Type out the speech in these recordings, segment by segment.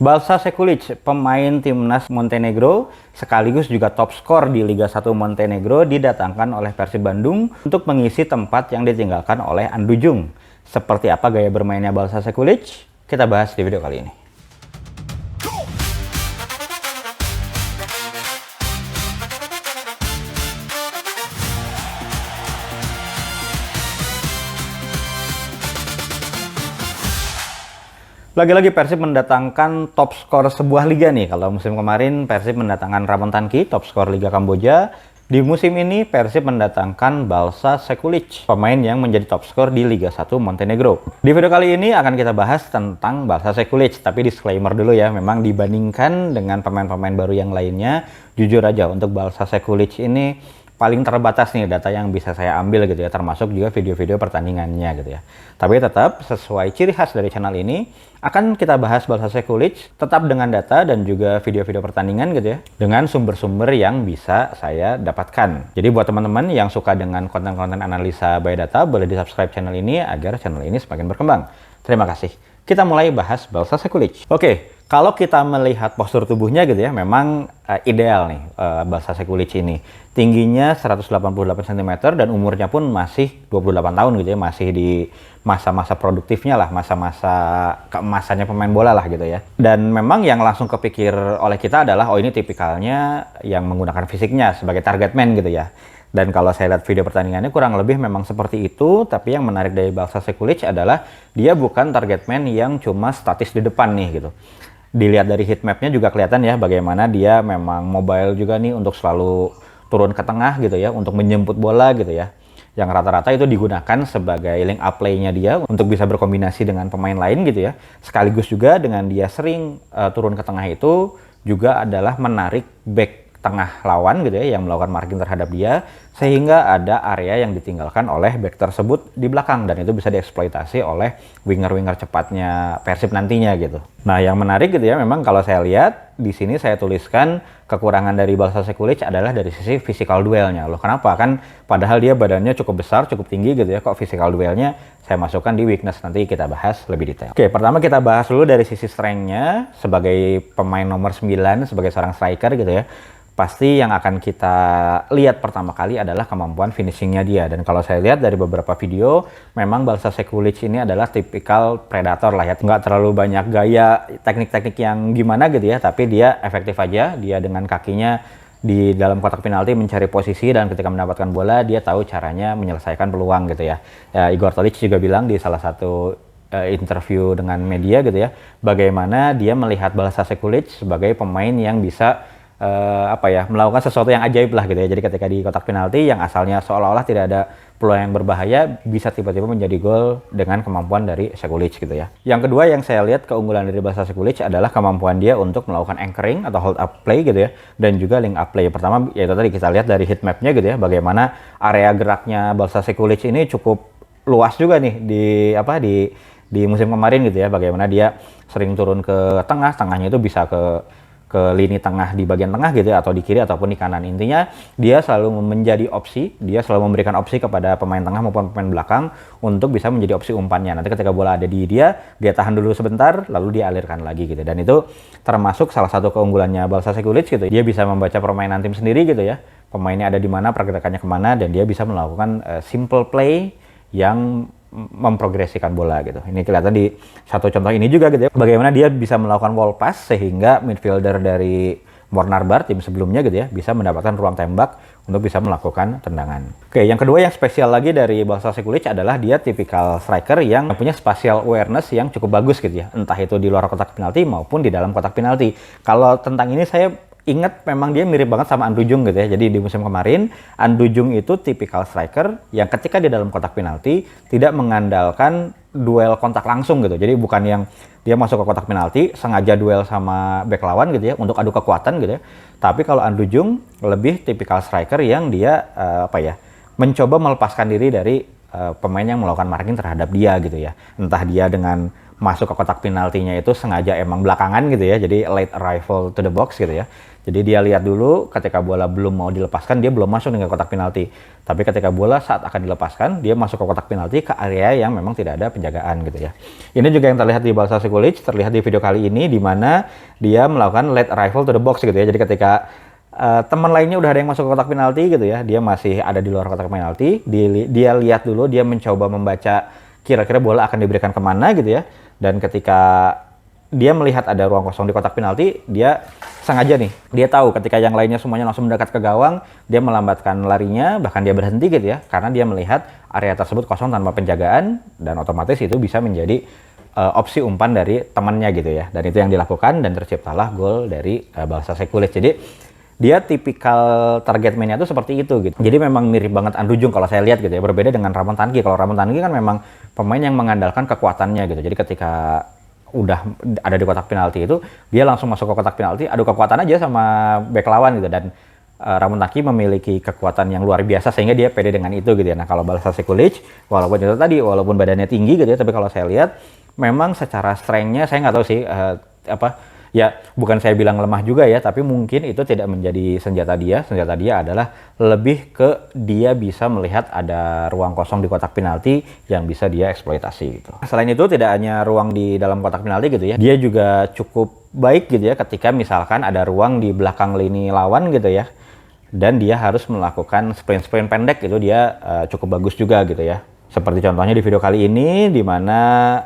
Balsa Sekulic, pemain timnas Montenegro, sekaligus juga top skor di Liga 1 Montenegro, didatangkan oleh Persib Bandung untuk mengisi tempat yang ditinggalkan oleh Andujung. Seperti apa gaya bermainnya Balsa Sekulic? Kita bahas di video kali ini. Lagi-lagi Persib mendatangkan top skor sebuah liga nih. Kalau musim kemarin Persib mendatangkan Ramon Tanki, top skor Liga Kamboja. Di musim ini Persib mendatangkan Balsa Sekulic, pemain yang menjadi top skor di Liga 1 Montenegro. Di video kali ini akan kita bahas tentang Balsa Sekulic, tapi disclaimer dulu ya, memang dibandingkan dengan pemain-pemain baru yang lainnya, jujur aja untuk Balsa Sekulic ini paling terbatas nih data yang bisa saya ambil gitu ya, termasuk juga video-video pertandingannya gitu ya. Tapi tetap sesuai ciri khas dari channel ini, akan kita bahas Balsa Sekulic tetap dengan data dan juga video-video pertandingan gitu ya, dengan sumber-sumber yang bisa saya dapatkan. Jadi buat teman-teman yang suka dengan konten-konten analisa by data, boleh di subscribe channel ini agar channel ini semakin berkembang. Terima kasih. Kita mulai bahas Balsa Sekulic. Oke. Kalau kita melihat postur tubuhnya gitu ya, memang ideal nih Balsa Sekulic ini. Tingginya 188 cm dan umurnya pun masih 28 tahun gitu ya, masih di masa-masa produktifnya lah, masa-masa keemasannya pemain bola lah gitu ya. Dan memang yang langsung kepikir oleh kita adalah, oh ini tipikalnya yang menggunakan fisiknya sebagai target man gitu ya. Dan kalau saya lihat video pertandingannya kurang lebih memang seperti itu, tapi yang menarik dari Balsa Sekulic adalah dia bukan target man yang cuma statis di depan nih gitu. Dilihat dari heat mapnya juga kelihatan ya bagaimana dia memang mobile juga nih untuk selalu turun ke tengah gitu ya, untuk menjemput bola gitu ya. Yang rata-rata itu digunakan sebagai link up play-nya dia untuk bisa berkombinasi dengan pemain lain gitu ya. Sekaligus juga dengan dia sering turun ke tengah itu juga adalah menarik back tengah lawan gitu ya, yang melakukan marking terhadap dia, sehingga ada area yang ditinggalkan oleh back tersebut di belakang, dan itu bisa dieksploitasi oleh winger-winger cepatnya Persib nantinya gitu. Nah, yang menarik gitu ya, memang kalau saya lihat di sini saya tuliskan kekurangan dari Balsa Sekulic adalah dari sisi physical duelnya. Loh, kenapa? Kan padahal dia badannya cukup besar, cukup tinggi gitu ya, kok physical duelnya saya masukkan di weakness, nanti kita bahas lebih detail. Oke, pertama kita bahas dulu dari sisi strength-nya sebagai pemain nomor 9, sebagai seorang striker gitu ya. Pasti yang akan kita lihat pertama kali adalah kemampuan finishingnya dia. Dan kalau saya lihat dari beberapa video, memang Balsa Sekulic ini adalah tipikal predator lah ya. Nggak terlalu banyak gaya, teknik-teknik yang gimana gitu ya, tapi dia efektif aja. Dia dengan kakinya di dalam kotak penalti mencari posisi, dan ketika mendapatkan bola, dia tahu caranya menyelesaikan peluang gitu ya. Igor Tolic juga bilang di salah satu interview dengan media gitu ya, bagaimana dia melihat Balsa Sekulic sebagai pemain yang bisa melakukan sesuatu yang ajaib lah gitu ya. Jadi ketika di kotak penalti yang asalnya seolah-olah tidak ada peluang yang berbahaya, bisa tiba-tiba menjadi gol dengan kemampuan dari Sekulic gitu ya. Yang kedua yang saya lihat keunggulan dari Balsa Sekulic adalah kemampuan dia untuk melakukan anchoring atau hold up play gitu ya, dan juga link up play. Pertama yaitu tadi kita lihat dari heat mapnya gitu ya, bagaimana area geraknya Balsa Sekulic ini cukup luas juga nih di musim kemarin gitu ya, bagaimana dia sering turun ke tengah, tengahnya itu bisa ke lini tengah di bagian tengah gitu ya, atau di kiri ataupun di kanan. Intinya dia selalu menjadi opsi, dia selalu memberikan opsi kepada pemain tengah maupun pemain belakang untuk bisa menjadi opsi umpannya. Nanti ketika bola ada di dia tahan dulu sebentar, lalu dia alirkan lagi gitu. Dan itu termasuk salah satu keunggulannya Balsa Sekulic gitu. Dia bisa membaca permainan tim sendiri gitu ya, pemainnya ada di mana, pergerakannya kemana, dan dia bisa melakukan simple play yang memprogresikan bola gitu. Ini kelihatan di satu contoh ini juga gitu ya, bagaimana dia bisa melakukan wall pass sehingga midfielder dari Mornarbar tim sebelumnya gitu ya bisa mendapatkan ruang tembak untuk bisa melakukan tendangan. Oke, yang kedua yang spesial lagi dari Balsa Sekulic adalah dia tipikal striker yang punya spatial awareness yang cukup bagus gitu ya, entah itu di luar kotak penalti maupun di dalam kotak penalti. Kalau tentang ini saya ingat memang dia mirip banget sama Andujung gitu ya. Jadi di musim kemarin Andujung itu tipikal striker yang ketika di dalam kotak penalti tidak mengandalkan duel kontak langsung gitu. Jadi bukan yang dia masuk ke kotak penalti sengaja duel sama bek lawan gitu ya untuk adu kekuatan gitu ya. Tapi kalau Andujung lebih tipikal striker yang dia mencoba melepaskan diri dari pemain yang melakukan marking terhadap dia gitu ya. Entah dia dengan masuk ke kotak penaltinya itu sengaja emang belakangan gitu ya, jadi late arrival to the box gitu ya. Jadi dia lihat dulu ketika bola belum mau dilepaskan, dia belum masuk nih ke kotak penalti. Tapi ketika bola saat akan dilepaskan, dia masuk ke kotak penalti ke area yang memang tidak ada penjagaan gitu ya. Ini juga yang terlihat di Barca Sekulic, terlihat di video kali ini di mana dia melakukan late arrival to the box gitu ya. Jadi ketika teman lainnya udah ada yang masuk ke kotak penalti gitu ya, dia masih ada di luar kotak penalti, dia lihat dulu, dia mencoba membaca kira-kira bola akan diberikan kemana gitu ya. Dan ketika dia melihat ada ruang kosong di kotak penalti, dia sengaja nih, dia tahu ketika yang lainnya semuanya langsung mendekat ke gawang, dia melambatkan larinya, bahkan dia berhenti gitu ya, karena dia melihat area tersebut kosong tanpa penjagaan, dan otomatis itu bisa menjadi opsi umpan dari temannya gitu ya. Dan itu yang dilakukan, dan terciptalah gol dari Barca Sekulic. Jadi dia tipikal target man-nya tuh seperti itu gitu. Jadi memang mirip banget Andujung kalau saya lihat gitu ya. Berbeda dengan Ramon Tanki. Kalau Ramon Tanki kan memang pemain yang mengandalkan kekuatannya gitu. Jadi ketika udah ada di kotak penalti itu, dia langsung masuk ke kotak penalti, adu kekuatan aja sama bek lawan gitu. Dan Ramon Tanki memiliki kekuatan yang luar biasa sehingga dia pede dengan itu gitu ya. Nah kalau Barca Sekulic, walaupun itu tadi, walaupun badannya tinggi gitu ya, tapi kalau saya lihat memang secara strength-nya saya nggak tahu sih ya, bukan saya bilang lemah juga ya, tapi mungkin itu tidak menjadi senjata dia. Senjata dia adalah lebih ke dia bisa melihat ada ruang kosong di kotak penalti yang bisa dia eksploitasi gitu. Selain itu tidak hanya ruang di dalam kotak penalti gitu ya, dia juga cukup baik gitu ya ketika misalkan ada ruang di belakang lini lawan gitu ya, dan dia harus melakukan sprint pendek gitu, dia cukup bagus juga gitu ya. Seperti contohnya di video kali ini, di mana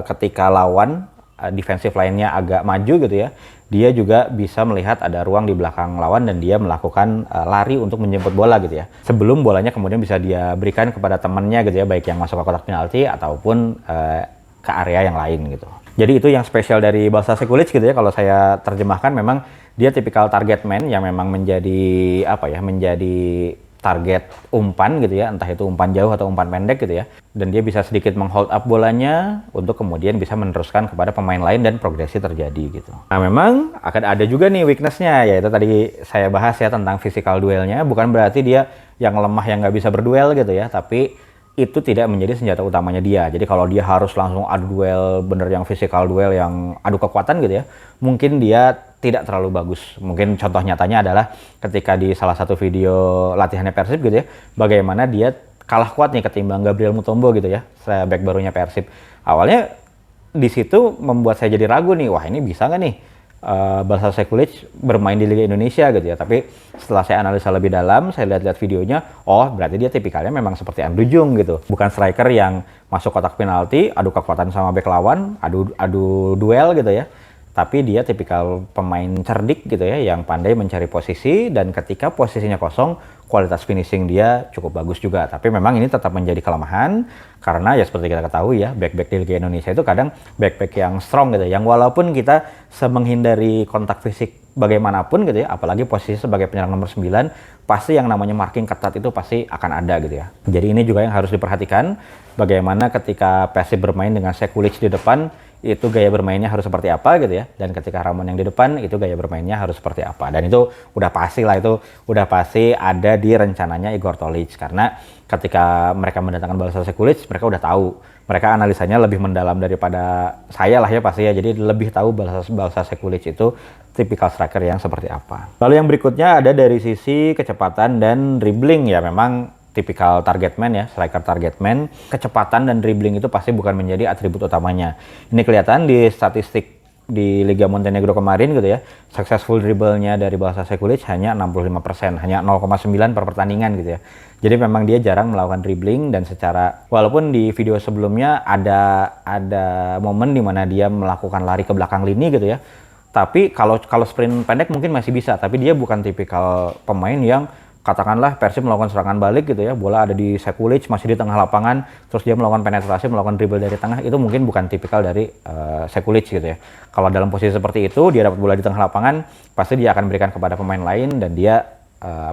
ketika lawan defensive line-nya agak maju gitu ya, dia juga bisa melihat ada ruang di belakang lawan dan dia melakukan lari untuk menjemput bola gitu ya. Sebelum bolanya kemudian bisa dia berikan kepada temannya gitu ya, baik yang masuk ke kotak penalti ataupun ke area yang lain gitu. Jadi itu yang spesial dari Barca Sekulic gitu ya. Kalau saya terjemahkan, memang dia tipikal target man yang memang menjadi menjadi target umpan gitu ya, entah itu umpan jauh atau umpan pendek gitu ya. Dan dia bisa sedikit menghold up bolanya untuk kemudian bisa meneruskan kepada pemain lain dan progresi terjadi gitu. Nah memang akan ada juga nih weakness-nya, yaitu tadi saya bahas ya tentang physical duelnya. Bukan berarti dia yang lemah yang nggak bisa berduel gitu ya, tapi itu tidak menjadi senjata utamanya dia. Jadi kalau dia harus langsung adu duel bener yang physical duel yang adu kekuatan gitu ya, mungkin dia tidak terlalu bagus. Mungkin contoh nyatanya adalah ketika di salah satu video latihannya Persib gitu ya, bagaimana dia kalah kuat nih ketimbang Gabriel Mutombo gitu ya, back barunya Persib. Awalnya di situ membuat saya jadi ragu nih, wah ini bisa nggak nih Barca Sekulic bermain di Liga Indonesia gitu ya. Tapi setelah saya analisa lebih dalam, saya lihat-lihat videonya, oh berarti dia tipikalnya memang seperti Andujung gitu. Bukan striker yang masuk kotak penalti, adu kekuatan sama bek lawan, adu duel gitu ya. Tapi dia tipikal pemain cerdik gitu ya, yang pandai mencari posisi, dan ketika posisinya kosong, kualitas finishing dia cukup bagus juga. Tapi memang ini tetap menjadi kelemahan, karena ya seperti kita ketahui ya, back-back di Liga Indonesia itu kadang back-back yang strong gitu, yang walaupun kita menghindari kontak fisik bagaimanapun gitu ya, apalagi posisi sebagai penyerang nomor 9, pasti yang namanya marking ketat itu pasti akan ada gitu ya. Jadi ini juga yang harus diperhatikan, bagaimana ketika Persib bermain dengan Sekulic di depan, itu gaya bermainnya harus seperti apa gitu ya, dan ketika Ramon yang di depan itu gaya bermainnya harus seperti apa. Dan itu udah pasti lah, itu udah pasti ada di rencananya Igor Tolic, karena ketika mereka mendatangkan Barca Sekulic, mereka udah tahu, mereka analisanya lebih mendalam daripada saya lah ya pasti ya, jadi lebih tahu Barca Sekulic itu tipikal striker yang seperti apa. Lalu yang berikutnya ada dari sisi kecepatan dan dribbling ya, memang tipikal target man ya, striker target man. Kecepatan dan dribbling itu pasti bukan menjadi atribut utamanya. Ini kelihatan di statistik di Liga Montenegro kemarin gitu ya. Successful dribble-nya dari Barca Sekulic hanya 65%, hanya 0,9 per pertandingan gitu ya. Jadi memang dia jarang melakukan dribbling, dan secara walaupun di video sebelumnya ada momen di mana dia melakukan lari ke belakang lini gitu ya. Tapi kalau sprint pendek mungkin masih bisa, tapi dia bukan tipikal pemain yang katakanlah Persib melakukan serangan balik gitu ya, bola ada di Sekulic masih di tengah lapangan, terus dia melakukan penetrasi, melakukan dribble dari tengah, itu mungkin bukan tipikal dari Sekulic gitu ya. Kalau dalam posisi seperti itu, dia dapat bola di tengah lapangan, pasti dia akan berikan kepada pemain lain, dan dia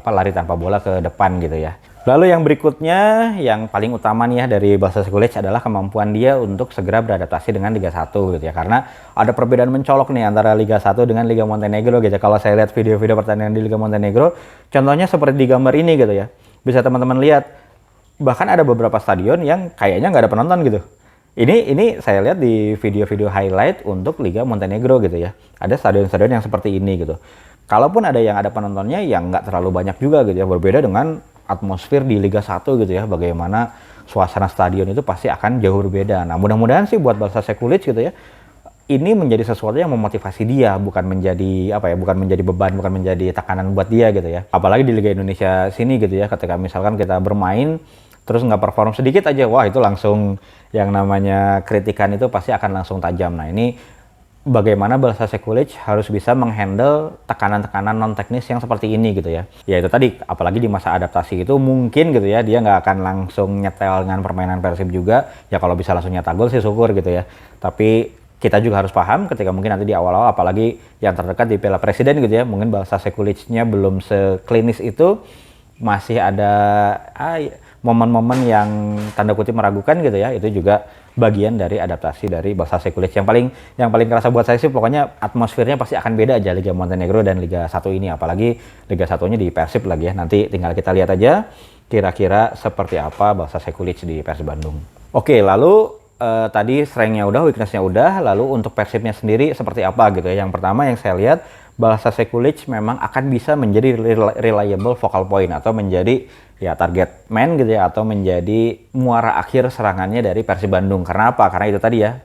lari tanpa bola ke depan gitu ya. Lalu yang berikutnya, yang paling utama nih ya dari Barca Sekulic adalah kemampuan dia untuk segera beradaptasi dengan Liga 1 gitu ya. Karena ada perbedaan mencolok nih antara Liga 1 dengan Liga Montenegro gitu. Kalau saya lihat video-video pertandingan di Liga Montenegro, contohnya seperti di gambar ini gitu ya. Bisa teman-teman lihat, bahkan ada beberapa stadion yang kayaknya nggak ada penonton gitu. Ini saya lihat di video-video highlight untuk Liga Montenegro gitu ya. Ada stadion-stadion yang seperti ini gitu. Kalaupun ada penontonnya yang nggak terlalu banyak juga gitu ya. Berbeda dengan atmosfer di Liga 1 gitu ya. Bagaimana suasana stadion itu pasti akan jauh berbeda. Nah, mudah-mudahan sih buat Balsa Sekulic gitu ya, ini menjadi sesuatu yang memotivasi dia, bukan menjadi bukan menjadi beban, bukan menjadi tekanan buat dia gitu ya. Apalagi di Liga Indonesia sini gitu ya, ketika misalkan kita bermain terus nggak perform sedikit aja, wah itu langsung yang namanya kritikan itu pasti akan langsung tajam. Nah, ini bagaimana Balsa Sekulic harus bisa menghandle tekanan-tekanan non teknis yang seperti ini gitu ya. Ya itu tadi, apalagi di masa adaptasi itu mungkin gitu ya, dia nggak akan langsung nyetel dengan permainan Persib juga. Ya kalau bisa langsung nyetak gol sih syukur gitu ya. Tapi kita juga harus paham ketika mungkin nanti di awal-awal, apalagi yang terdekat di Piala Presiden gitu ya, mungkin Balsa Sekulicnya belum seklinis itu, masih ada momen-momen yang tanda kutip meragukan gitu ya. Itu juga bagian dari adaptasi dari Balsa Sekulic. Yang paling kerasa buat saya sih pokoknya atmosfernya pasti akan beda aja Liga Montenegro dan Liga 1 ini, apalagi Liga 1-nya di Persib lagi ya. Nanti tinggal kita lihat aja kira-kira seperti apa Balsa Sekulic di Persib Bandung. Oke, lalu tadi strength-nya udah, weakness-nya udah, lalu untuk Persibnya sendiri seperti apa gitu ya. Yang pertama yang saya lihat, Balsa Sekulic memang akan bisa menjadi reliable focal point atau menjadi ya target man gitu ya, atau menjadi muara akhir serangannya dari Persib Bandung. Karena apa? Karena itu tadi ya,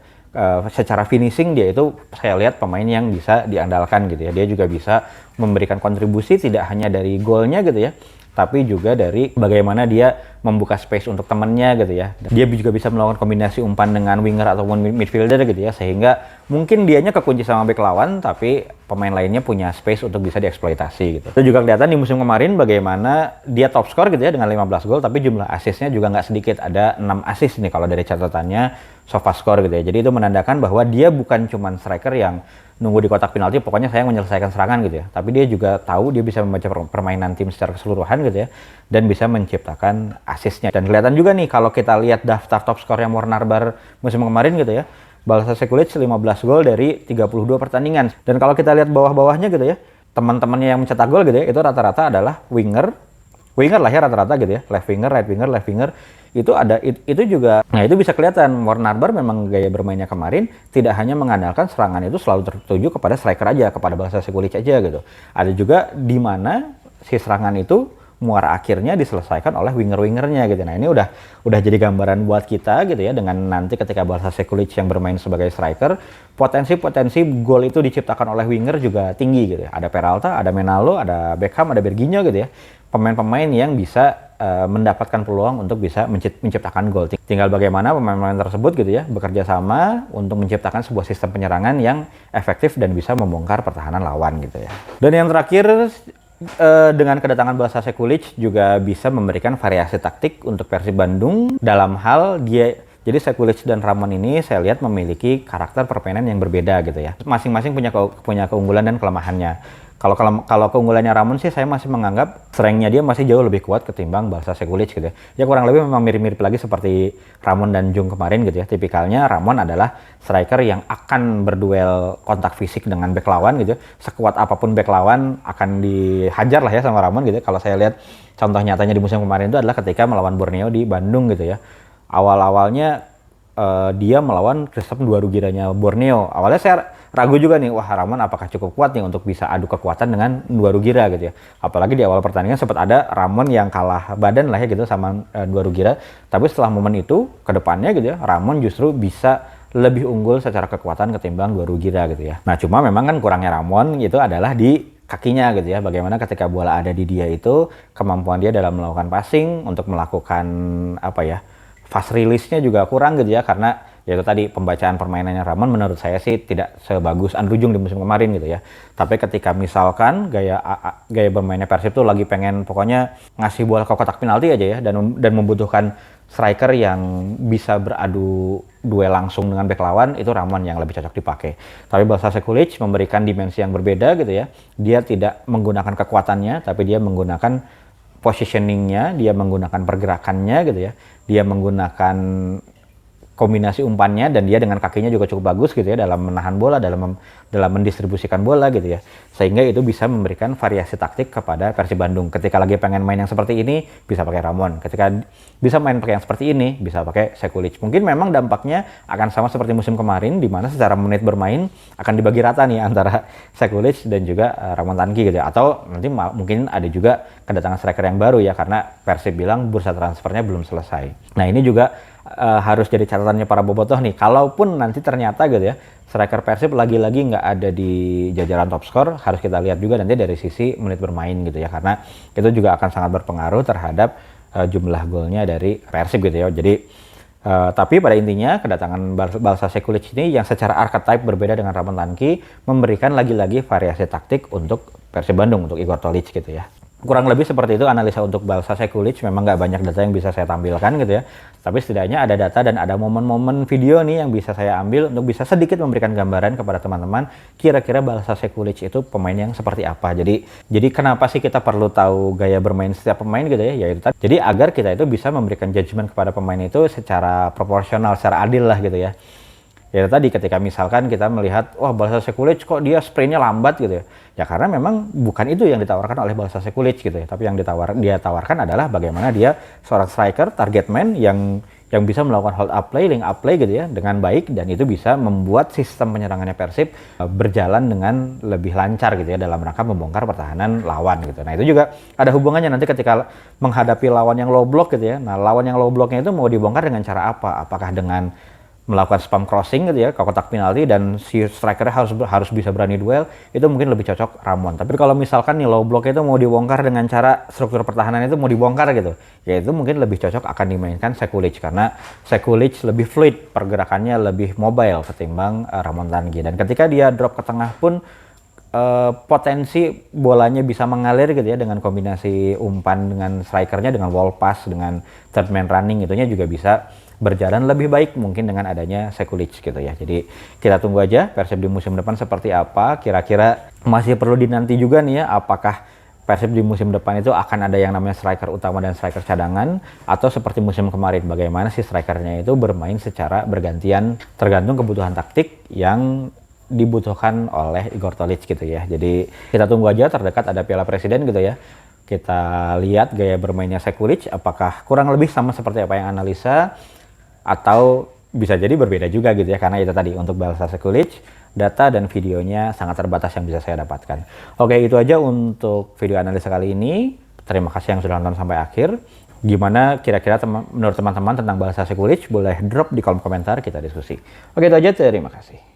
secara finishing dia itu saya lihat pemain yang bisa diandalkan gitu ya. Dia juga bisa memberikan kontribusi tidak hanya dari golnya gitu ya, tapi juga dari bagaimana dia membuka space untuk temannya gitu ya. Dia juga bisa melakukan kombinasi umpan dengan winger ataupun midfielder gitu ya, sehingga mungkin dianya kekunci sama bek lawan, tapi pemain lainnya punya space untuk bisa dieksploitasi gitu. Itu juga kelihatan di musim kemarin bagaimana dia top skor gitu ya dengan 15 gol, tapi jumlah asisnya juga nggak sedikit, ada 6 asis nih kalau dari catatannya SofaScore gitu ya. Jadi itu menandakan bahwa dia bukan cuman striker yang nunggu di kotak penalti, pokoknya saya menyelesaikan serangan gitu ya. Tapi dia juga tahu dia bisa membaca permainan tim secara keseluruhan gitu ya, dan bisa menciptakan asisnya. Dan kelihatan juga nih kalau kita lihat daftar top skor yang Mornarbar musim kemarin gitu ya, Balsa Sekulic 15 gol dari 32 pertandingan. Dan kalau kita lihat bawah-bawahnya gitu ya, teman-temannya yang mencetak gol gitu ya, itu rata-rata adalah winger lah ya rata-rata gitu ya, left winger. Itu juga, nah itu bisa kelihatan Mornarbar memang gaya bermainnya kemarin tidak hanya mengandalkan serangan itu selalu tertuju kepada striker aja, kepada Balsa Sekulic aja gitu. Ada juga di mana si serangan itu muara akhirnya diselesaikan oleh winger-wingernya gitu. Nah, ini udah jadi gambaran buat kita gitu ya, dengan nanti ketika Balsa Sekulic yang bermain sebagai striker, potensi gol itu diciptakan oleh winger juga tinggi gitu ya. Ada Peralta, ada Menalo, ada Beckham, ada Berginho gitu ya. Pemain-pemain yang bisa mendapatkan peluang untuk bisa menciptakan gol. Tinggal bagaimana pemain-pemain tersebut gitu ya bekerja sama untuk menciptakan sebuah sistem penyerangan yang efektif dan bisa membongkar pertahanan lawan gitu ya. Dan yang terakhir, dengan kedatangan Balsa Sekulic juga bisa memberikan variasi taktik untuk Persib Bandung dalam hal jadi Sekulic dan Ramon ini saya lihat memiliki karakter permainan yang berbeda gitu ya. Masing-masing punya keunggulan dan kelemahannya. Kalau keunggulannya Ramon sih saya masih menganggap strength-nya dia masih jauh lebih kuat ketimbang Balsa Sekulic gitu ya. Ya kurang lebih memang mirip-mirip lagi seperti Ramon dan Jung kemarin gitu ya. Tipikalnya Ramon adalah striker yang akan berduel kontak fisik dengan bek lawan gitu ya. Sekuat apapun bek lawan akan dihajar lah ya sama Ramon gitu ya. Kalau saya lihat contoh nyatanya di musim kemarin itu adalah ketika melawan Borneo di Bandung gitu ya. Awal-awalnya dia melawan Kristap Duarugiranya Borneo. Awalnya saya ragu juga nih, wah Ramon apakah cukup kuat nih untuk bisa adu kekuatan dengan Duarugira gitu ya. Apalagi di awal pertandingan sempat ada Ramon yang kalah badan lah ya gitu sama Duarugira. Tapi setelah momen itu ke depannya gitu ya, Ramon justru bisa lebih unggul secara kekuatan ketimbang Duarugira gitu ya. Nah cuma memang kan kurangnya Ramon itu adalah di kakinya gitu ya. Bagaimana ketika bola ada di dia itu, kemampuan dia dalam melakukan passing, untuk melakukan fast release-nya juga kurang gitu ya, karena yaitu tadi pembacaan permainannya Ramon menurut saya sih tidak sebagus Andrujung di musim kemarin gitu ya. Tapi ketika misalkan gaya bermainnya Persib tuh lagi pengen pokoknya ngasih bola ke kotak penalti aja ya, dan membutuhkan striker yang bisa beradu duel langsung dengan bek lawan, itu Ramon yang lebih cocok dipakai. Tapi Balsa Sekulic memberikan dimensi yang berbeda gitu ya. Dia tidak menggunakan kekuatannya, tapi dia menggunakan positioningnya, dia menggunakan pergerakannya gitu ya, dia menggunakan kombinasi umpannya, dan dia dengan kakinya juga cukup bagus gitu ya dalam menahan bola, dalam mendistribusikan bola gitu ya, sehingga itu bisa memberikan variasi taktik kepada Persib Bandung. Ketika lagi pengen main yang seperti ini bisa pakai Ramon, ketika bisa main pakai yang seperti ini bisa pakai Sekulic. Mungkin memang dampaknya akan sama seperti musim kemarin, di mana secara menit bermain akan dibagi rata nih antara Sekulic dan juga Ramon Tanki gitu ya, atau nanti mungkin ada juga kedatangan striker yang baru ya, karena Persib bilang bursa transfernya belum selesai. Nah ini juga harus jadi catatannya para bobotoh nih, kalaupun nanti ternyata gitu ya striker Persib lagi-lagi nggak ada di jajaran top skor, harus kita lihat juga nanti dari sisi menit bermain gitu ya, karena itu juga akan sangat berpengaruh terhadap jumlah golnya dari Persib gitu ya. Jadi tapi pada intinya kedatangan Balsa Sekulic ini yang secara archetype berbeda dengan Ramon Tanki memberikan lagi-lagi variasi taktik untuk Persib Bandung, untuk Igor Tolić gitu ya. Kurang lebih seperti itu analisa untuk Balsa Sekulic. Memang nggak banyak data yang bisa saya tampilkan gitu ya, tapi setidaknya ada data dan ada momen-momen video nih yang bisa saya ambil untuk bisa sedikit memberikan gambaran kepada teman-teman kira-kira Balsa Sekulic itu pemain yang seperti apa. Jadi kenapa sih kita perlu tahu gaya bermain setiap pemain gitu ya, yaitu tadi, jadi agar kita itu bisa memberikan judgement kepada pemain itu secara proporsional, secara adil lah gitu ya. Ya tadi ketika misalkan kita melihat, wah Balsa Sekulic kok dia sprintnya lambat gitu ya. Ya karena memang bukan itu yang ditawarkan oleh Balsa Sekulic gitu ya. Tapi yang dia tawarkan adalah bagaimana dia seorang striker, target man yang bisa melakukan hold up play, link up play gitu ya dengan baik, dan itu bisa membuat sistem penyerangannya Persib berjalan dengan lebih lancar gitu ya dalam rangka membongkar pertahanan lawan gitu. Nah itu juga ada hubungannya nanti ketika menghadapi lawan yang low block gitu ya. Nah lawan yang low blocknya itu mau dibongkar dengan cara apa? Apakah dengan melakukan spam crossing gitu ya ke kotak penalti dan si strikernya harus bisa berani duel, itu mungkin lebih cocok Ramon. Tapi kalau misalkan nih low block itu mau dibongkar dengan cara struktur pertahanan itu mau dibongkar gitu, ya itu mungkin lebih cocok akan dimainkan Sekulic, karena Sekulic lebih fluid, pergerakannya lebih mobile ketimbang Ramon Tanki. Dan ketika dia drop ke tengah pun potensi bolanya bisa mengalir gitu ya dengan kombinasi umpan dengan strikernya, dengan wall pass, dengan third man running, itunya juga bisa berjalan lebih baik mungkin dengan adanya Sekulic gitu ya. Jadi kita tunggu aja Persib di musim depan seperti apa. Kira-kira masih perlu dinanti juga nih ya, apakah Persib di musim depan itu akan ada yang namanya striker utama dan striker cadangan, atau seperti musim kemarin bagaimana si strikernya itu bermain secara bergantian tergantung kebutuhan taktik yang dibutuhkan oleh Igor Tolić gitu ya. Jadi kita tunggu aja, terdekat ada Piala Presiden gitu ya. Kita lihat gaya bermainnya Sekulic apakah kurang lebih sama seperti apa yang analisa, atau bisa jadi berbeda juga gitu ya, karena itu tadi untuk Balsa Sekulic data dan videonya sangat terbatas yang bisa saya dapatkan. Oke, itu aja untuk video analisa kali ini. Terima kasih yang sudah nonton sampai akhir. Gimana kira-kira menurut teman-teman tentang Balsa Sekulic? Boleh drop di kolom komentar, kita diskusi. Oke, itu aja, terima kasih.